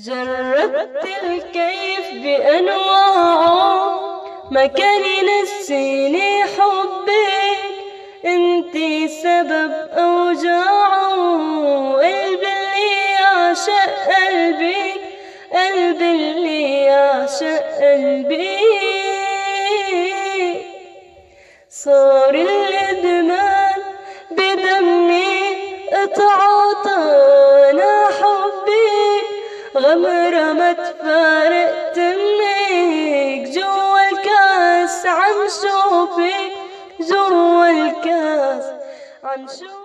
جربت الكيف بأنواعه، ما كان ينسيني حبك، انتي سبب أوجاعه. قلبي اللي يعشق قلبك، قلبي اللي يعشق قلبي، صار الإدمان بدمي، اتعاطى أنا حبك، غمرة ما تفارق تمك، جوا الكاس عم شوفك، جوا الكاس عم شوفك.